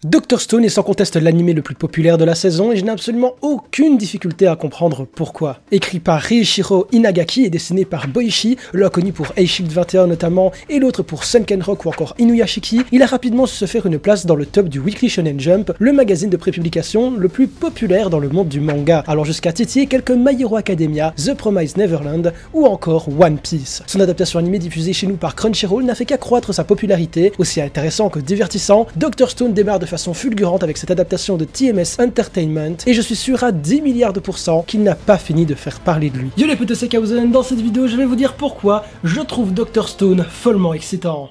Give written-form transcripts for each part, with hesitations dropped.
Dr Stone est sans conteste l'anime le plus populaire de la saison et je n'ai absolument aucune difficulté à comprendre pourquoi. Écrit par Reishiro Inagaki et dessiné par Boichi, l'un connu pour Aishield 21 notamment et l'autre pour Sunken Rock ou encore Inuyashiki, il a rapidement su se faire une place dans le top du Weekly Shonen Jump, le magazine de prépublication le plus populaire dans le monde du manga, allant jusqu'à titiller quelques My Hero Academia, The Promised Neverland ou encore One Piece. Son adaptation animée diffusée chez nous par Crunchyroll n'a fait qu'accroître sa popularité, aussi intéressant que divertissant. Dr Stone démarre de façon fulgurante avec cette adaptation de TMS Entertainment et je suis sûr à 10 milliards de pourcents qu'il n'a pas fini de faire parler de lui. Yo les potes, c'est Kauzen, dans cette vidéo je vais vous dire pourquoi je trouve Dr Stone follement excitant.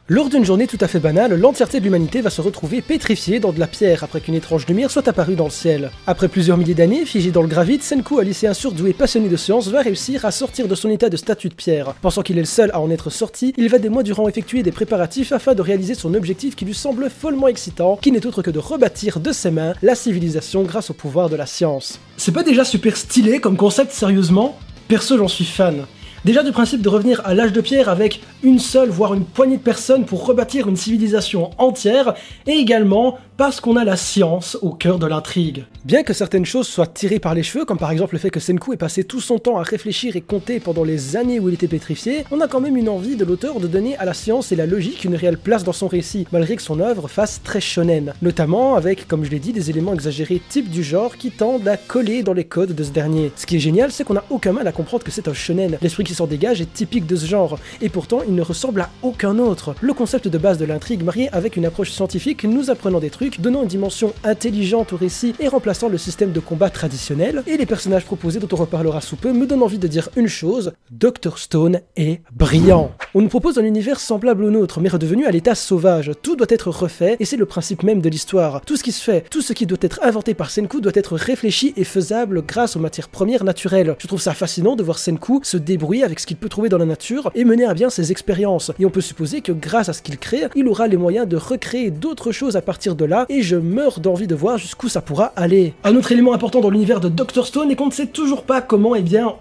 Lors d'une journée tout à fait banale, l'entièreté de l'humanité va se retrouver pétrifiée dans de la pierre après qu'une étrange lumière soit apparue dans le ciel. Après plusieurs milliers d'années, figé dans le gravit, Senku, un lycéen surdoué passionné de science, va réussir à sortir de son état de statue de pierre. Pensant qu'il est le seul à en être sorti, il va des mois durant effectuer des préparatifs afin de réaliser son objectif qui lui semble follement excitant, qui n'est autre que de rebâtir de ses mains la civilisation grâce au pouvoir de la science. C'est pas déjà super stylé comme concept sérieusement? Perso, j'en suis fan. Déjà du principe de revenir à l'âge de pierre avec une seule voire une poignée de personnes pour rebâtir une civilisation entière, et également parce qu'on a la science au cœur de l'intrigue. Bien que certaines choses soient tirées par les cheveux, comme par exemple le fait que Senku ait passé tout son temps à réfléchir et compter pendant les années où il était pétrifié, on a quand même une envie de l'auteur de donner à la science et la logique une réelle place dans son récit, malgré que son œuvre fasse très shonen, notamment avec, comme je l'ai dit, des éléments exagérés type du genre qui tendent à coller dans les codes de ce dernier. Ce qui est génial, c'est qu'on n'a aucun mal à comprendre que c'est un shonen, l'esprit qui s'en dégage est typique de ce genre, et pourtant il ne ressemble à aucun autre. Le concept de base de l'intrigue marié avec une approche scientifique nous apprenant des trucs, donnant une dimension intelligente au récit et remplaçant le système de combat traditionnel, et les personnages proposés dont on reparlera sous peu me donnent envie de dire une chose, Dr Stone est brillant. On nous propose un univers semblable au nôtre, mais redevenu à l'état sauvage. Tout doit être refait, et c'est le principe même de l'histoire. Tout ce qui se fait, tout ce qui doit être inventé par Senku doit être réfléchi et faisable grâce aux matières premières naturelles. Je trouve ça fascinant de voir Senku se débrouiller avec ce qu'il peut trouver dans la nature et mener à bien ses expériences. Et on peut supposer que grâce à ce qu'il crée, il aura les moyens de recréer d'autres choses à partir de là, et je meurs d'envie de voir jusqu'où ça pourra aller. Un autre élément important dans l'univers de Dr Stone est qu'on ne sait toujours pas comment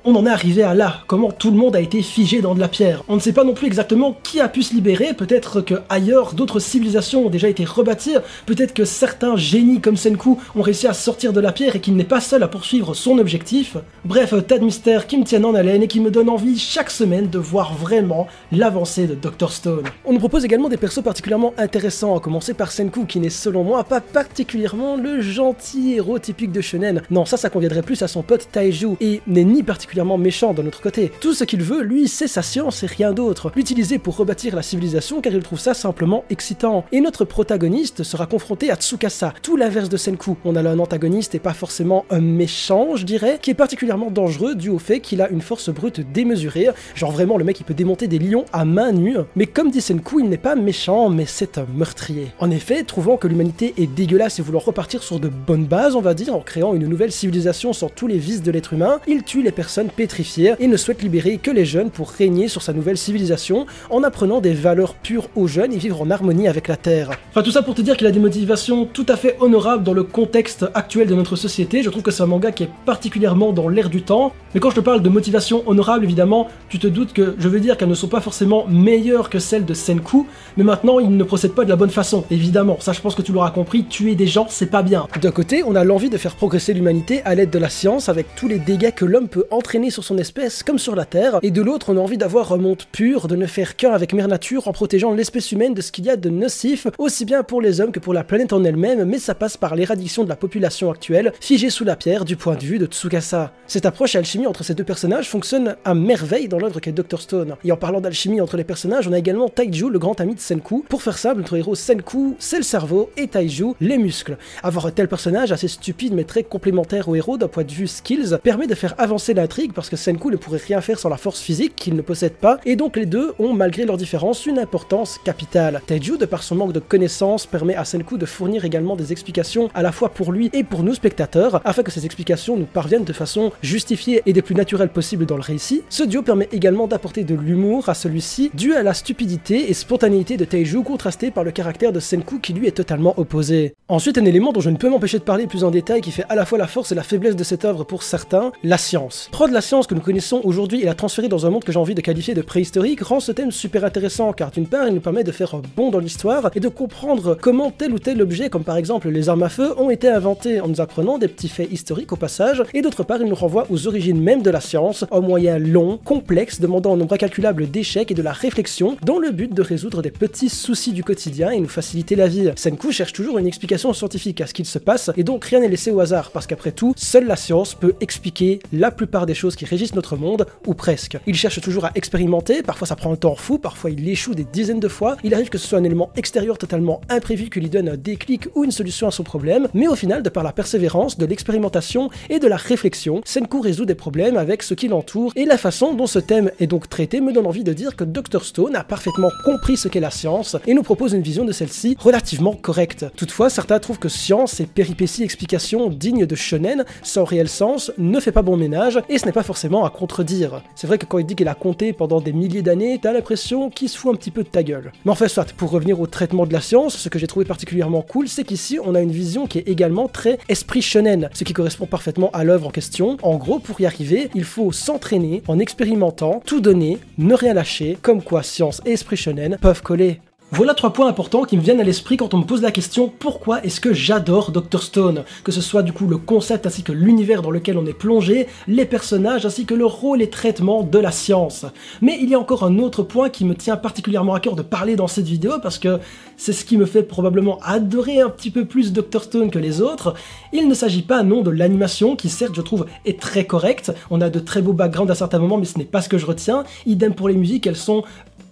on en est arrivé à là, comment tout le monde a été figé dans de la pierre. On ne sait pas non plus exactement qui a pu se libérer, peut-être que ailleurs d'autres civilisations ont déjà été rebâties, peut-être que certains génies comme Senku ont réussi à sortir de la pierre et qu'il n'est pas seul à poursuivre son objectif. Bref, tas de mystères qui me tiennent en haleine et qui me donnent envie chaque semaine de voir vraiment l'avancée de Dr Stone. On nous propose également des persos particulièrement intéressants, à commencer par Senku qui n'est selon moi pas particulièrement le gentil héros typique de shonen. Non, ça conviendrait plus à son pote Taiju, et n'est ni particulièrement méchant d'un autre côté. Tout ce qu'il veut, lui, c'est sa science et rien d'autre. L'utiliser pour rebâtir la civilisation car il trouve ça simplement excitant. Et notre protagoniste sera confronté à Tsukasa, tout l'inverse de Senku. On a là un antagoniste et pas forcément un méchant, je dirais, qui est particulièrement dangereux dû au fait qu'il a une force brute démesurée, genre vraiment le mec il peut démonter des lions à main nue. Mais comme dit Senku, il n'est pas méchant, mais c'est un meurtrier. En effet, trouvant que l'humanité est dégueulasse et voulant repartir sur de bonnes bases, on va dire, en créant une nouvelle civilisation sans tous les vices de l'être humain, il tue les personnes pétrifiées et ne souhaite libérer que les jeunes pour régner sur sa nouvelle civilisation en apprenant des valeurs pures aux jeunes et vivre en harmonie avec la Terre. Enfin tout ça pour te dire qu'il a des motivations tout à fait honorables dans le contexte actuel de notre société. Je trouve que c'est un manga qui est particulièrement dans l'air du temps, mais quand je te parle de motivation honorable, évidemment, tu te doutes que je veux dire qu'elles ne sont pas forcément meilleures que celles de Senku, mais maintenant il ne procède pas de la bonne façon, évidemment, ça je pense que tu l'auras compris, tuer des gens c'est pas bien. D'un côté, on a l'envie de faire progresser l'humanité à l'aide de la science avec tous les dégâts que l'homme peut entraîner sur son espèce comme sur la Terre, et de l'autre on a envie d'avoir un monde pur, de ne faire qu'un avec Mère Nature en protégeant l'espèce humaine de ce qu'il y a de nocif, aussi bien pour les hommes que pour la planète en elle-même, mais ça passe par l'éradication de la population actuelle, figée sous la pierre du point de vue de Tsukasa. Cette approche et alchimie entre ces deux personnages fonctionne à merveille dans l'œuvre qu'est Dr Stone. Et en parlant d'alchimie entre les personnages, on a également Taiju, le grand ami de Senku. Pour faire simple, notre héros Senku, c'est le cerveau, et Taiju, les muscles. Avoir un tel personnage assez stupide mais très complémentaire au héros d'un point de vue skills permet de faire avancer l'intrigue parce que Senku ne pourrait rien faire sans la force physique qu'il ne possède pas, et donc les deux ont, malgré leurs différences, une importance capitale. Taiju, de par son manque de connaissances, permet à Senku de fournir également des explications à la fois pour lui et pour nous spectateurs, afin que ces explications nous parviennent de façon justifiée et des plus naturelles possibles dans le récit. Ce duo permet également d'apporter de l'humour à celui-ci, dû à la stupidité et spontanéité de Taiju, contrasté par le caractère de Senku qui lui est totalement opposés. Ensuite, un élément dont je ne peux m'empêcher de parler plus en détail qui fait à la fois la force et la faiblesse de cette œuvre pour certains, la science. Prendre la science que nous connaissons aujourd'hui et la transférer dans un monde que j'ai envie de qualifier de préhistorique rend ce thème super intéressant car d'une part il nous permet de faire un bond dans l'histoire et de comprendre comment tel ou tel objet, comme par exemple les armes à feu, ont été inventés en nous apprenant des petits faits historiques au passage, et d'autre part il nous renvoie aux origines même de la science, un moyen long, complexe, demandant un nombre incalculable d'échecs et de la réflexion dans le but de résoudre des petits soucis du quotidien et nous faciliter la vie. Senku cherche toujours une explication scientifique à ce qu'il se passe et donc rien n'est laissé au hasard parce qu'après tout, seule la science peut expliquer la plupart des choses qui régissent notre monde, ou presque. Il cherche toujours à expérimenter, parfois ça prend un temps fou, parfois il échoue des dizaines de fois, il arrive que ce soit un élément extérieur totalement imprévu qui lui donne un déclic ou une solution à son problème, mais au final, de par la persévérance, de l'expérimentation et de la réflexion, Senku résout des problèmes avec ce qui l'entoure et la façon dont ce thème est donc traité me donne envie de dire que Dr Stone a parfaitement compris ce qu'est la science et nous propose une vision de celle-ci relativement correcte. Toutefois, certains trouvent que science et péripéties explications dignes de shonen, sans réel sens, ne fait pas bon ménage et ce n'est pas forcément à contredire. C'est vrai que quand il dit qu'il a compté pendant des milliers d'années, t'as l'impression qu'il se fout un petit peu de ta gueule. Mais enfin soit, pour revenir au traitement de la science, ce que j'ai trouvé particulièrement cool, c'est qu'ici on a une vision qui est également très esprit shonen, ce qui correspond parfaitement à l'œuvre en question. En gros, pour y arriver, il faut s'entraîner en expérimentant, tout donner, ne rien lâcher, comme quoi science et esprit shonen peuvent coller. Voilà 3 points importants qui me viennent à l'esprit quand on me pose la question pourquoi est-ce que j'adore Dr Stone, que ce soit du coup le concept ainsi que l'univers dans lequel on est plongé, les personnages ainsi que le rôle et traitement de la science. Mais il y a encore un autre point qui me tient particulièrement à cœur de parler dans cette vidéo parce que c'est ce qui me fait probablement adorer un petit peu plus Dr Stone que les autres. Il ne s'agit pas non de l'animation qui certes je trouve est très correcte, on a de très beaux backgrounds à certains moments mais ce n'est pas ce que je retiens, idem pour les musiques, elles sont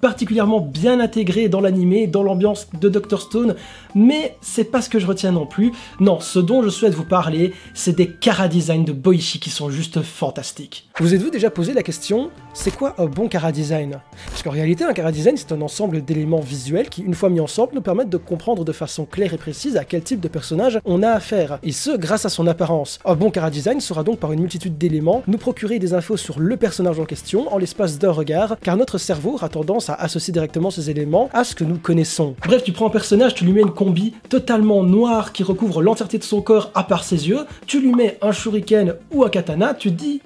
particulièrement bien intégré dans l'animé, dans l'ambiance de Dr Stone, mais c'est pas ce que je retiens non plus. Non, ce dont je souhaite vous parler, c'est des chara-design de Boichi qui sont juste fantastiques. Vous êtes-vous déjà posé la question, c'est quoi un bon chara-design? Parce qu'en réalité, un chara-design, c'est un ensemble d'éléments visuels qui, une fois mis ensemble, nous permettent de comprendre de façon claire et précise à quel type de personnage on a affaire, et ce, grâce à son apparence. Un bon chara-design saura donc par une multitude d'éléments nous procurer des infos sur le personnage en question en l'espace d'un regard, car notre cerveau aura tendance à associer directement ces éléments à ce que nous connaissons. Bref, tu prends un personnage, tu lui mets une combi totalement noire qui recouvre l'entièreté de son corps à part ses yeux, tu lui mets un shuriken ou un katana, tu te dis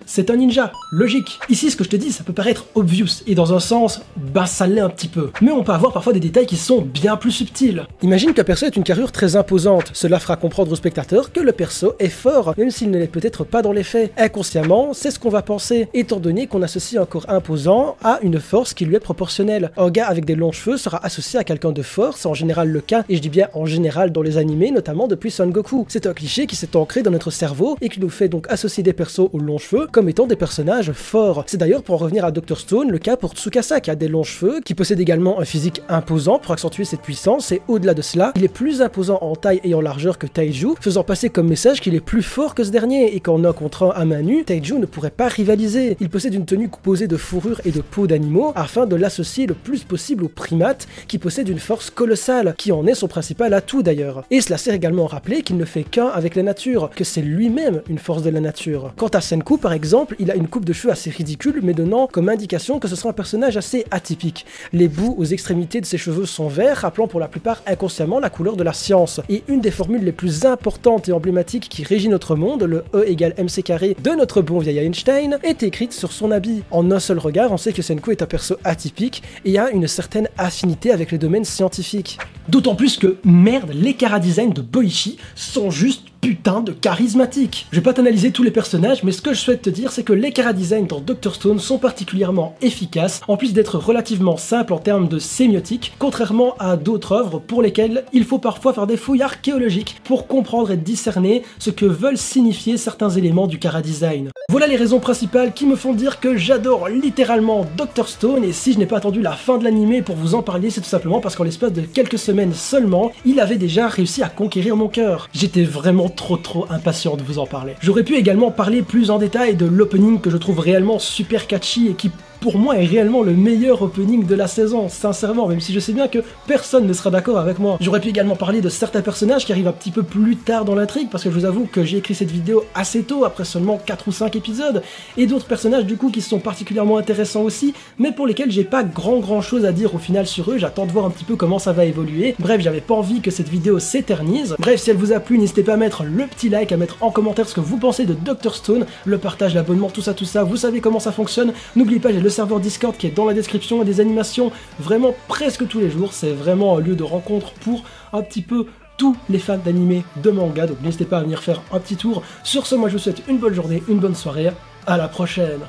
c'est un ninja, logique. Ici, ce que je te dis, ça peut paraître obvious, et dans un sens, bah ça l'est un petit peu. Mais on peut avoir parfois des détails qui sont bien plus subtils. Imagine qu'un perso ait une carrure très imposante, cela fera comprendre au spectateur que le perso est fort, même s'il ne l'est peut-être pas dans les faits. Inconsciemment, c'est ce qu'on va penser, étant donné qu'on associe un corps imposant à une force qui lui est proportionnelle. Un gars avec des longs cheveux sera associé à quelqu'un de fort, c'est en général le cas, et je dis bien en général dans les animés, notamment depuis Son Goku. C'est un cliché qui s'est ancré dans notre cerveau, et qui nous fait donc associer des persos aux longs cheveux, comme étant des personnages forts. C'est d'ailleurs, pour en revenir à Dr Stone, le cas pour Tsukasa qui a des longs cheveux, qui possède également un physique imposant pour accentuer cette puissance, et au-delà de cela, il est plus imposant en taille et en largeur que Taiju, faisant passer comme message qu'il est plus fort que ce dernier, et qu'en 1 contre 1 à main nue, Taiju ne pourrait pas rivaliser. Il possède une tenue composée de fourrure et de peau d'animaux, afin de l'associer le plus possible aux primates, qui possèdent une force colossale, qui en est son principal atout d'ailleurs. Et cela sert également à rappeler qu'il ne fait qu'un avec la nature, que c'est lui-même une force de la nature. Quant à Senku par exemple, il a une coupe de cheveux assez ridicule, mais donnant comme indication que ce sera un personnage assez atypique. Les bouts aux extrémités de ses cheveux sont verts, rappelant pour la plupart inconsciemment la couleur de la science. Et une des formules les plus importantes et emblématiques qui régit notre monde, le E égale MC carré de notre bon vieil Einstein, est écrite sur son habit. En un seul regard, on sait que Senku est un perso atypique et a une certaine affinité avec les domaines scientifiques. D'autant plus que, merde, les chara-design de Boichi sont juste putain de charismatique. Je vais pas t'analyser tous les personnages, mais ce que je souhaite te dire, c'est que les chara-design dans Dr Stone sont particulièrement efficaces, en plus d'être relativement simples en termes de sémiotique, contrairement à d'autres œuvres pour lesquelles il faut parfois faire des fouilles archéologiques pour comprendre et discerner ce que veulent signifier certains éléments du chara-design. Voilà les raisons principales qui me font dire que j'adore littéralement Dr Stone, et si je n'ai pas attendu la fin de l'animé pour vous en parler, c'est tout simplement parce qu'en l'espace de quelques semaines seulement, il avait déjà réussi à conquérir mon cœur. J'étais vraiment trop impatient de vous en parler. J'aurais pu également parler plus en détail de l'opening que je trouve réellement super catchy et qui pour moi, est réellement le meilleur opening de la saison, sincèrement, même si je sais bien que personne ne sera d'accord avec moi. J'aurais pu également parler de certains personnages qui arrivent un petit peu plus tard dans l'intrigue, parce que je vous avoue que j'ai écrit cette vidéo assez tôt, après seulement 4 ou 5 épisodes, et d'autres personnages du coup qui sont particulièrement intéressants aussi, mais pour lesquels j'ai pas grand chose à dire au final sur eux, j'attends de voir un petit peu comment ça va évoluer. Bref, j'avais pas envie que cette vidéo s'éternise. Bref, si elle vous a plu, n'hésitez pas à mettre le petit like, à mettre en commentaire ce que vous pensez de Dr Stone, le partage, l'abonnement, tout ça, vous savez comment ça fonctionne. N'oubliez pas, j'ai le serveur Discord qui est dans la description et des animations vraiment presque tous les jours, c'est vraiment un lieu de rencontre pour un petit peu tous les fans d'anime, de manga, donc n'hésitez pas à venir faire un petit tour. Sur ce, moi je vous souhaite une bonne journée, une bonne soirée, à la prochaine.